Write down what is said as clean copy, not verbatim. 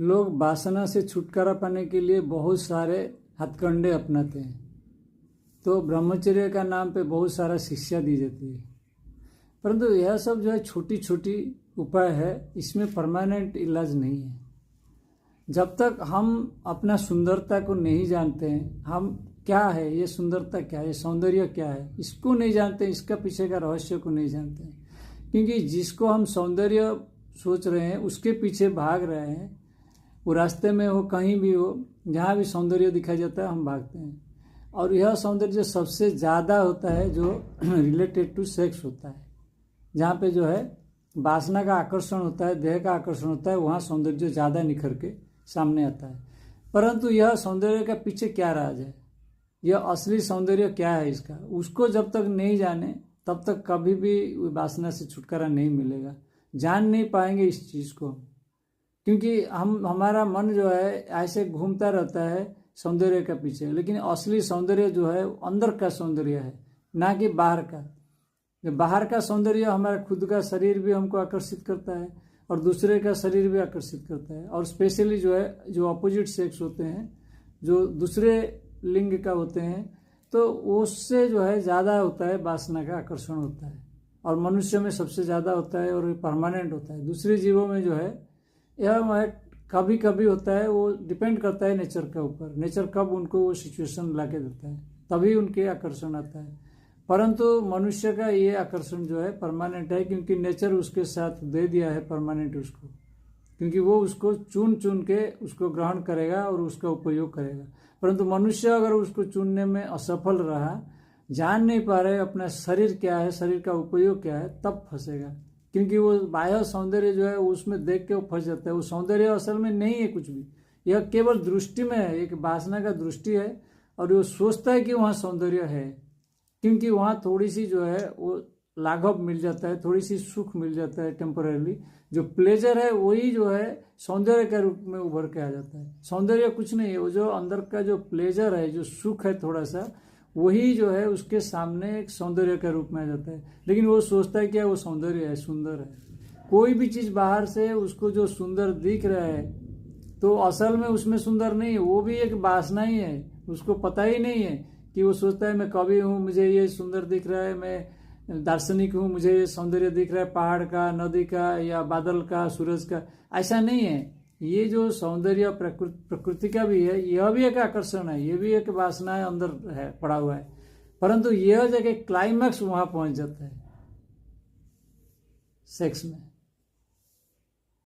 लोग वासना से छुटकारा पाने के लिए बहुत सारे हथकंडे अपनाते हैं। तो ब्रह्मचर्य का नाम पे बहुत सारा शिक्षा दी जाती है, परंतु यह सब जो है छोटी छोटी उपाय है, इसमें परमानेंट इलाज नहीं है। जब तक हम अपना सुंदरता को नहीं जानते हैं, हम क्या है, ये सुंदरता क्या है, ये सौंदर्य क्या है, इसको नहीं जानते, इसका पीछे का रहस्य को नहीं जानते हैं। क्योंकि जिसको हम सौंदर्य सोच रहे हैं उसके पीछे भाग रहे हैं, वो रास्ते में हो, कहीं भी हो, जहाँ भी सौंदर्य दिखाई जाता है हम भागते हैं। और यह सौंदर्य सबसे ज़्यादा होता है जो रिलेटेड टू सेक्स होता है, जहाँ पे जो है वासना का आकर्षण होता है, देह का आकर्षण होता है, वहाँ सौंदर्य ज़्यादा निखर के सामने आता है। परंतु यह सौंदर्य का पीछे क्या राज है, यह असली सौंदर्य क्या है इसका, उसको जब तक नहीं जाने तब तक कभी भी वासना से छुटकारा नहीं मिलेगा। जान नहीं पाएंगे इस चीज़ को, क्योंकि हमारा मन जो है ऐसे घूमता रहता है सौंदर्य के पीछे, लेकिन असली सौंदर्य जो है अंदर का सौंदर्य है, ना कि बाहर का। बाहर का सौंदर्य हमारा खुद का शरीर भी हमको आकर्षित करता है और दूसरे का शरीर भी आकर्षित करता है। और स्पेशली जो है जो अपोजिट सेक्स होते हैं, जो दूसरे लिंग का होते हैं, तो उससे जो है ज़्यादा होता है वासना का आकर्षण होता है, और मनुष्य में सबसे ज़्यादा होता है और परमानेंट होता है। दूसरे जीवों में जो है यह कभी कभी होता है, वो डिपेंड करता है नेचर के ऊपर, नेचर कब उनको वो सिचुएशन ला के देता है तभी उनके आकर्षण आता है। परंतु मनुष्य का ये आकर्षण जो है परमानेंट है, क्योंकि नेचर उसके साथ दे दिया है परमानेंट उसको, क्योंकि वो उसको चुन चुन के उसको ग्रहण करेगा और उसका उपयोग करेगा। परंतु मनुष्य अगर उसको चुनने में असफल रहा, जान नहीं पा रहे अपना शरीर क्या है, शरीर का उपयोग क्या है, तब फंसेगा। क्योंकि वो बाह्य सौंदर्य जो है उसमें देख के वो फंस जाता है। वो सौंदर्य असल में नहीं है कुछ भी, यह केवल दृष्टि में है, एक वासना का दृष्टि है, और वो सोचता है कि वहाँ सौंदर्य है, क्योंकि वहाँ थोड़ी सी जो है वो लाघव मिल जाता है, थोड़ी सी सुख मिल जाता है टेम्पररी। जो प्लेजर है वही जो है सौंदर्य के रूप में उभर के आ जाता है। सौंदर्य कुछ नहीं है, वो जो अंदर का जो प्लेजर है, जो सुख है थोड़ा सा, वही जो है उसके सामने एक सौंदर्य के रूप में आ जाता है। लेकिन वो सोचता है क्या वो सौंदर्य है, सुंदर है। कोई भी चीज़ बाहर से उसको जो सुंदर दिख रहा है, तो असल में उसमें सुंदर नहीं है, वो भी एक वासना ही है। उसको पता ही नहीं है कि वो सोचता है मैं कवि हूँ, मुझे ये सुंदर दिख रहा है, मैं दार्शनिक हूँ, मुझे ये सौंदर्य दिख रहा है पहाड़ का, नदी का, या बादल का, सूरज का। ऐसा नहीं है। ये जो सौंदर्य प्रकृति का भी है, यह भी एक आकर्षण है, ये भी एक वासना है, अंदर है, पड़ा हुआ है। परंतु यह जगह क्लाइमैक्स वहां पहुंच जाता है सेक्स में।